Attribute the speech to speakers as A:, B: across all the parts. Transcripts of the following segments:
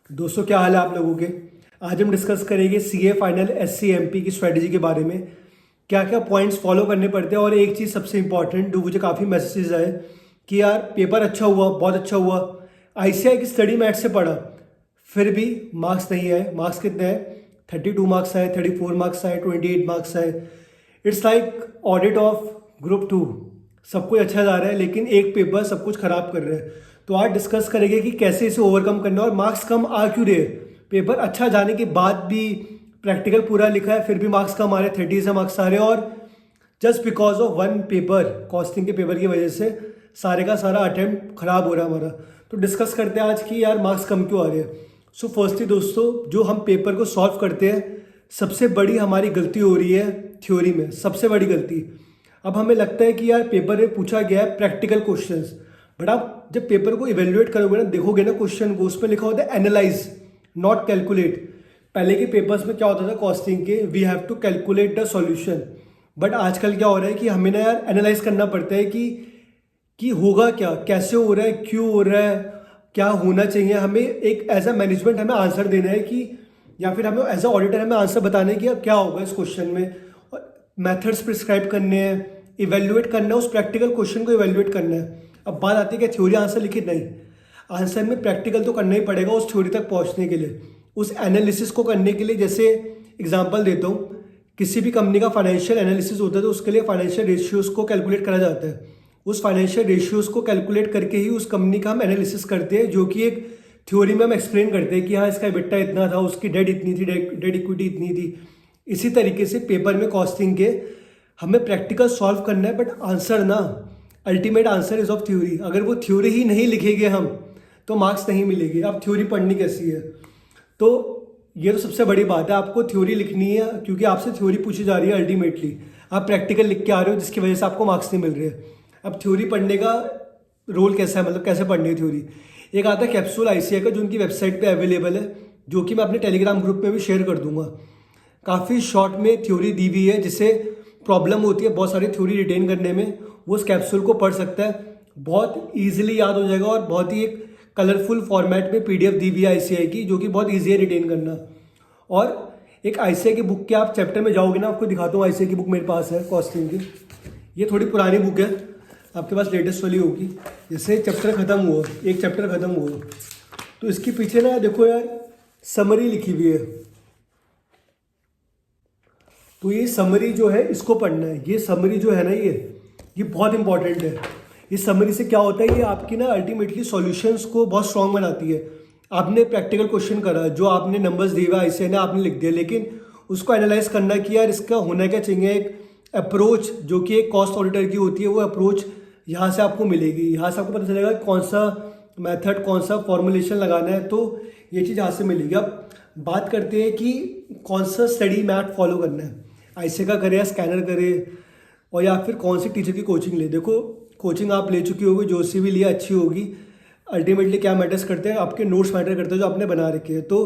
A: दोस्तों क्या हाल है आप लोगों के। आज हम डिस्कस करेंगे सीए फाइनल एससीएमपी की स्ट्रेटजी के बारे में। क्या क्या पॉइंट्स फॉलो करने पड़ते हैं और एक चीज़ सबसे इंपॉर्टेंट जो मुझे काफ़ी मैसेजेस आए कि यार पेपर अच्छा हुआ, बहुत अच्छा हुआ, आईसीआई की स्टडी मैट से पढ़ा फिर भी मार्क्स नहीं आए। मार्क्स कितने आए? 32 मार्क्स आए, 34 मार्क्स आए, 28 मार्क्स आए। It's like audit of group 2। सब कुछ अच्छा जा रहा है लेकिन एक पेपर सब कुछ खराब कर रहा है। तो आज डिस्कस करेंगे कि कैसे इसे ओवरकम करना है और मार्क्स कम आ क्यों रहे। पेपर अच्छा जाने के बाद भी प्रैक्टिकल पूरा लिखा है फिर भी मार्क्स कम आ रहे, 30 से मार्क्स आ रहे हैं और just because of one paper, costing के पेपर की वजह से सारे का सारा अटेम्प्ट खराब हो रहा है हमारा। तो डिस्कस करते हैं आज कि यार मार्क्स कम क्यों आ रहे हैं। सो फर्स्टली दोस्तों, जो हम पेपर को सॉल्व करते हैं सबसे बड़ी हमारी गलती हो रही है थ्योरी में, सबसे बड़ी गलती। अब हमें लगता है कि यार पेपर में पूछा गया है प्रैक्टिकल क्वेश्चंस, बट आप जब पेपर को इवेल्युएट करोगे ना, देखोगे ना क्वेश्चन को, उसमें लिखा होता है एनालाइज नॉट कैलकुलेट। पहले के पेपर्स में क्या होता था कॉस्टिंग के, we have to calculate the solution, but आजकल क्या हो रहा है कि हमें ना यार एनालाइज करना पड़ता है कि होगा क्या, कैसे हो रहा है, क्यों हो रहा है, क्या होना चाहिए। हमें एक एज अ मैनेजमेंट हमें आंसर देना है कि, या फिर हमें एज अ ऑडिटर हमें आंसर बताना है कि अब क्या होगा इस क्वेश्चन में। मेथड्स प्रिस्क्राइब करने हैं, इवेल्युएट करना है, उस प्रैक्टिकल क्वेश्चन को इवेल्युएट करना है। अब बात आती है कि थ्योरी आंसर लिखी, नहीं, आंसर में प्रैक्टिकल तो करना ही पड़ेगा उस थ्योरी तक पहुंचने के लिए, उस एनालिसिस को करने के लिए। जैसे एग्जांपल देता हूँ, किसी भी कंपनी का फाइनेंशियल एनालिसिस होता है तो उसके लिए फाइनेंशियल रेशियोज को कैलकुलेट करा जाता है। उस फाइनेंशियल रेशियोज को कैलकुलेट करके ही उस कंपनी का हम एनालिसिस करते हैं, जो कि एक थ्योरी में हम एक्सप्लेन करते हैं कि हाँ इसका बिट्टा इतना था, उसकी डेट इतनी थी, डेट इक्विटी इतनी थी। इसी तरीके से पेपर में कॉस्टिंग के हमें प्रैक्टिकल सॉल्व करना है, बट आंसर ना, ultimate answer is of theory. अगर वो थ्योरी ही नहीं लिखेंगे हम तो मार्क्स नहीं मिलेगी। अब थ्योरी पढ़नी कैसी है, तो ये तो सबसे बड़ी बात है, आपको थ्योरी लिखनी है क्योंकि आपसे थ्योरी पूछी जा रही है। अल्टीमेटली आप प्रैक्टिकल लिख के आ रहे हो जिसकी वजह से आपको मार्क्स नहीं मिल रहे हैं। अब थ्योरी पढ़ने का रोल कैसा है, मतलब कैसे पढ़नी है थ्योरी। एक आता है कैप्सूल आईसीआई का जो उनकी वेबसाइट पे अवेलेबल है, जो कि मैं अपने टेलीग्राम ग्रुप में भी शेयर कर दूंगा। काफ़ी शॉर्ट में थ्योरी दी हुई है, जिसे प्रॉब्लम होती है बहुत सारी थ्योरी रिटेन करने में, वो उस कैप्सूल को पढ़ सकता है, बहुत ईजिली याद हो जाएगा और बहुत ही एक कलरफुल फॉर्मेट में पीडीएफ दी हुई है आईसीआई की, जो कि बहुत ईजी है रिटेन करना। और एक आईसीआई की बुक के आप चैप्टर में जाओगे ना, आपको दिखाता हूँ, आईसीआई की बुक मेरे पास है कॉस्टिंग की। ये थोड़ी पुरानी बुक है, आपके पास लेटेस्ट वाली होगी। जैसे चैप्टर खत्म हुआ, एक चैप्टर खत्म हुआ तो इसके पीछे ना देखो यार समरी लिखी हुई है, तो ये समरी जो है इसको पढ़ना है। ये समरी जो है ना, ये बहुत इंपॉर्टेंट है। इस समरी से क्या होता है, ये आपकी ना अल्टीमेटली सॉल्यूशंस को बहुत स्ट्रांग बनाती है। आपने प्रैक्टिकल क्वेश्चन करा, जो आपने नंबर्स दिए हुए आईसीआई ने आपने लिख दिया, लेकिन उसको एनालाइज करना कि यार इसका होना क्या चाहिए। एक अप्रोच जो कि एक कॉस्ट ऑडिटर की होती है, वो अप्रोच यहाँ से आपको मिलेगी। यहाँ से आपको पता चलेगा कौन सा मेथड, कौन सा फॉर्मुलेशन लगाना है, तो ये चीज़ यहाँ से मिलेगी। अब बात करते हैं कि कौन सा स्टडी मैथ फॉलो करना है, आईसीआई का करे या स्कैनर करे, और या फिर कौन सी टीचर की कोचिंग ले। देखो कोचिंग आप ले चुकी होगी, जो सी भी लिया अच्छी होगी। अल्टीमेटली क्या मैटर्स करते हैं, आपके नोट्स मैटर करते हैं जो आपने बना रखे हैं। तो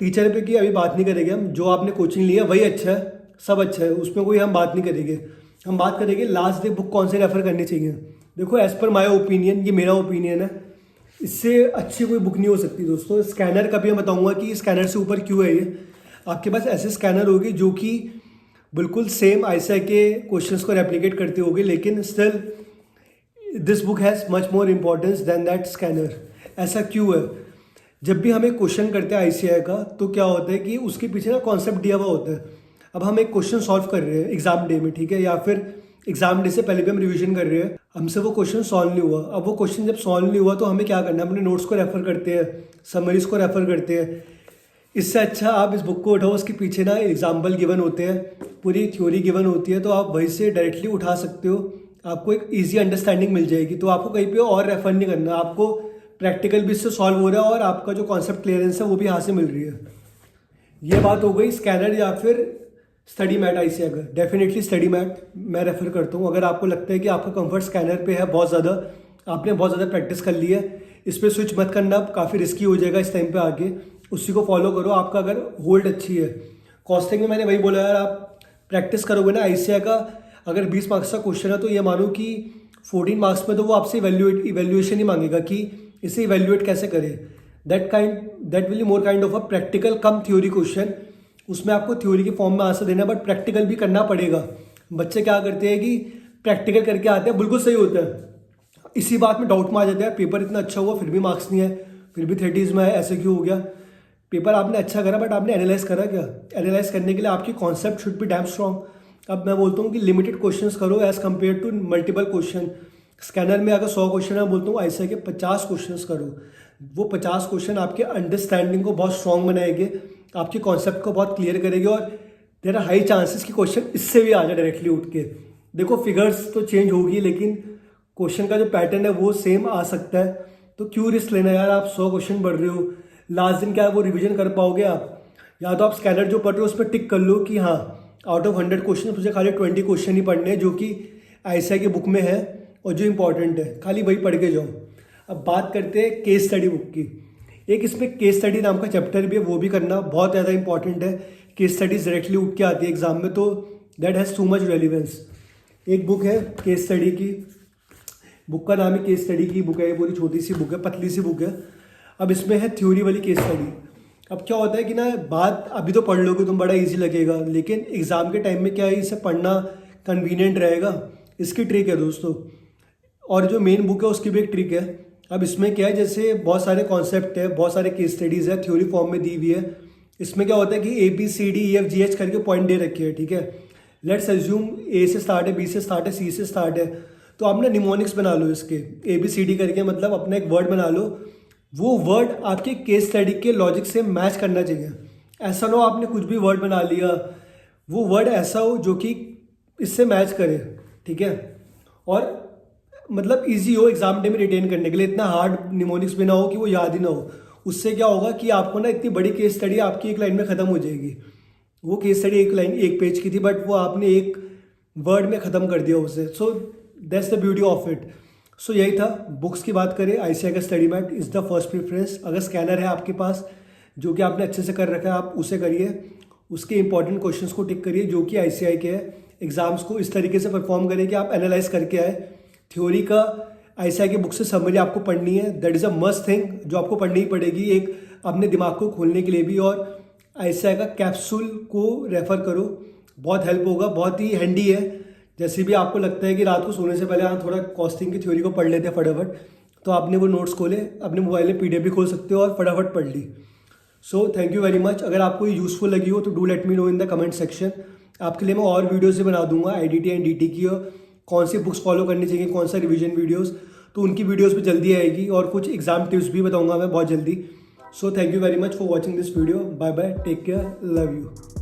A: टीचर पे की अभी बात नहीं करेंगे हम, जो आपने कोचिंग लिया वही अच्छा है, सब अच्छा है, उसमें कोई हम बात नहीं करेंगे। हम बात करेंगे लास्ट डे बुक कौन से रेफर करनी चाहिए। देखो एज पर माई ओपिनियन, ये मेरा ओपिनियन है, इससे अच्छी कोई बुक नहीं हो सकती दोस्तों। स्कैनर का भी मैं बताऊंगा कि स्कैनर से ऊपर क्यों है ये। आपके पास ऐसे स्कैनर होगी जो कि बिल्कुल सेम आईसीआई के क्वेश्चंस को रेप्लिकेट करते होगे, लेकिन still this book has much more importance than that scanner. ऐसा क्यों है? जब भी हम एक क्वेश्चन करते हैं आईसीआई का, तो क्या होता है कि उसके पीछे ना कॉन्सेप्ट दिया हुआ होता है। अब हम एक क्वेश्चन सॉल्व कर रहे हैं एग्जाम डे में, ठीक है, या फिर एग्जाम डे से पहले भी हम रिवीजन कर रहे हैं, हमसे वो क्वेश्चन सॉल्व नहीं हुआ। अब वो क्वेश्चन जब सॉल्व नहीं हुआ तो हमें क्या करना है, अपने नोट्स को रेफर करते हैं, समरीज को रेफर करते हैं। इससे अच्छा आप इस बुक को उठाओ, उसके पीछे ना एग्जाम्पल गिवन होते हैं, पूरी थ्योरी गिवन होती है, तो आप वहीं से डायरेक्टली उठा सकते हो, आपको एक ईजी अंडरस्टैंडिंग मिल जाएगी। तो आपको कहीं पे और रेफर नहीं करना, आपको प्रैक्टिकल भी इससे सॉल्व हो रहा है और आपका जो कॉन्सेप्ट क्लियरेंस है वो भी यहाँ से मिल रही है। ये बात हो गई स्कैनर या फिर स्टडी मैट आईसीआई का। डेफिनेटली स्टडी मैट मैं रेफर करता हूँ। अगर आपको लगता है कि आपका कंफर्ट स्कैनर पे है बहुत ज़्यादा, आपने बहुत ज़्यादा प्रैक्टिस कर ली है, इस पर स्विच मत करना, काफ़ी रिस्की हो जाएगा इस टाइम पे आगे। उसी को फॉलो करो, आपका अगर होल्ड अच्छी है। कॉस्टिंग में मैंने वही बोला यार, आप प्रैक्टिस करोगे ना आईसीआई का, अगर 20 मार्क्स का क्वेश्चन है तो ये मानो कि 14 मार्क्स में तो वो आपसे इवेल्युएशन ही मांगेगा कि इसे इवेल्युएट कैसे करें। That will be more kind of a practical come theory question. उसमें आपको थ्योरी के फॉर्म में आंसर देना है, बट प्रैक्टिकल भी करना पड़ेगा। बच्चे क्या करते हैं कि प्रैक्टिकल करके आते हैं, बिल्कुल सही होता है, इसी बात में डाउट में आ जाते हैं, पेपर इतना अच्छा हुआ फिर भी मार्क्स नहीं है, फिर भी 30s में है, ऐसे क्यों हो गया। पेपर आपने अच्छा करा बट आपने एनालाइज करा क्या? एनालाइज करने के लिए आपकी concept should be damn strong. अब मैं बोलता हूँ कि लिमिटेड क्वेश्चंस करो as compare to multiple question. Scanner में अगर 100 क्वेश्चन है, बोलता हूँ ऐसे के 50 क्वेश्चंस करो। वो 50 क्वेश्चन आपके अंडरस्टैंडिंग को बहुत स्ट्रॉन्ग बनाएंगे, आपके कॉन्सेप्ट को बहुत क्लियर करेंगे, और देयर आर हाई चांसेस कि क्वेश्चन इससे भी आ जाए डायरेक्टली उठ के। देखो फिगर्स तो चेंज होगी लेकिन क्वेश्चन का जो पैटर्न है वो सेम आ सकता है, तो क्यों रिस्क लेना यार। आप 100 क्वेश्चन पढ़ रहे हो, लास्ट दिन क्या है वो रिवीजन कर पाओगे आप? या तो आप स्कैनर जो पढ़ रहे हो उस पर टिक कर लो कि हाँ आउट ऑफ 100 क्वेश्चन मुझे खाली 20 क्वेश्चन ही पढ़ने हैं जो कि ICAI की बुक में है और जो इंपॉर्टेंट है, खाली वही पढ़ के जाओ। अब बात करते हैं केस स्टडी बुक की। एक इसमें केस स्टडी नाम का चैप्टर भी है, वो भी करना बहुत ज़्यादा इंपॉर्टेंट है। केस स्टडीज डायरेक्टली उठ के आती है एग्जाम में, तो that has too much relevance. एक बुक है केस स्टडी की, बुक का नाम है केस स्टडी की बुक है, ये पूरी छोटी सी बुक है, पतली सी बुक है। अब इसमें है थ्योरी वाली केस स्टडी। अब क्या होता है कि ना बात अभी तो पढ़ लोगे तुम, बड़ा इजी लगेगा, लेकिन एग्ज़ाम के टाइम में क्या है इसे पढ़ना कन्वीनियंट रहेगा, इसकी ट्रिक है दोस्तों। और जो मेन बुक है उसकी भी एक ट्रिक है। अब इसमें क्या है, जैसे बहुत सारे कॉन्सेप्ट है, बहुत सारे केस स्टडीज़ है, थ्योरी फॉर्म में दी हुई है। इसमें क्या होता है कि ABCDEFGH करके पॉइंट दे रखे हैं, ठीक है। लेट्स अज्यूम A से स्टार्ट है, B से स्टार्ट है, C से स्टार्ट है, तो आप ना निमोनिक्स बना लो इसके, ABCD करके, मतलब अपना एक वर्ड बना लो। वो वर्ड आपके केस स्टडी के लॉजिक से मैच करना चाहिए। ऐसा ना हो आपने कुछ भी वर्ड बना लिया, वो वर्ड ऐसा हो जो कि इससे मैच करे, ठीक है, और मतलब इजी हो एग्जाम डे में रिटेन करने के लिए। इतना हार्ड निमोनिक्स भी ना हो कि वो याद ही ना हो। उससे क्या होगा कि आपको ना इतनी बड़ी केस स्टडी आपकी एक लाइन में ख़त्म हो जाएगी। वो केस स्टडी एक पेज की थी, बट वो आपने एक वर्ड में ख़त्म कर दिया उसे। So that's the beauty of it. So यही था। बुक्स की बात करें, ICAI का study mat is the first preference. अगर स्कैनर है आपके पास जो कि आपने अच्छे से कर रखा है, आप उसे करिए, उसके इंपॉर्टेंट क्वेश्चंस को टिक करिए जो कि ICAI के है। एग्जाम्स को इस तरीके से परफॉर्म करें कि आप एनालाइज करके आए। थ्योरी का ICAI की बुक से समरी आपको पढ़नी है, that is a must thing जो आपको पढ़नी ही पड़ेगी, एक अपने दिमाग को खोलने के लिए भी। और ICAI का कैप्सूल को रेफ़र करो, बहुत हेल्प होगा, बहुत ही हैंडी है। जैसे भी आपको लगता है कि रात को सोने से पहले हाँ थोड़ा कॉस्टिंग की थ्योरी को पढ़ लेते हैं फटाफट, तो आपने वो नोट्स खोले, अपने मोबाइल में PDF भी खोल सकते हो और फटाफट पढ़ ली। So thank you very much. अगर आपको ये यूज़फुल लगी हो तो do let me know in the comment section. आपके लिए मैं और वीडियोज़ भी बना दूंगा IDT एंड DT की, और कौन सी बुक्स फॉलो करनी चाहिए, कौन सा रिवीजन वीडियोज़, तो उनकी वीडियोज़ भी जल्दी आएगी, और कुछ एग्जाम टिप्स भी बताऊँगा मैं बहुत जल्दी। So thank you very much for watching this video. Bye bye, take care, love you.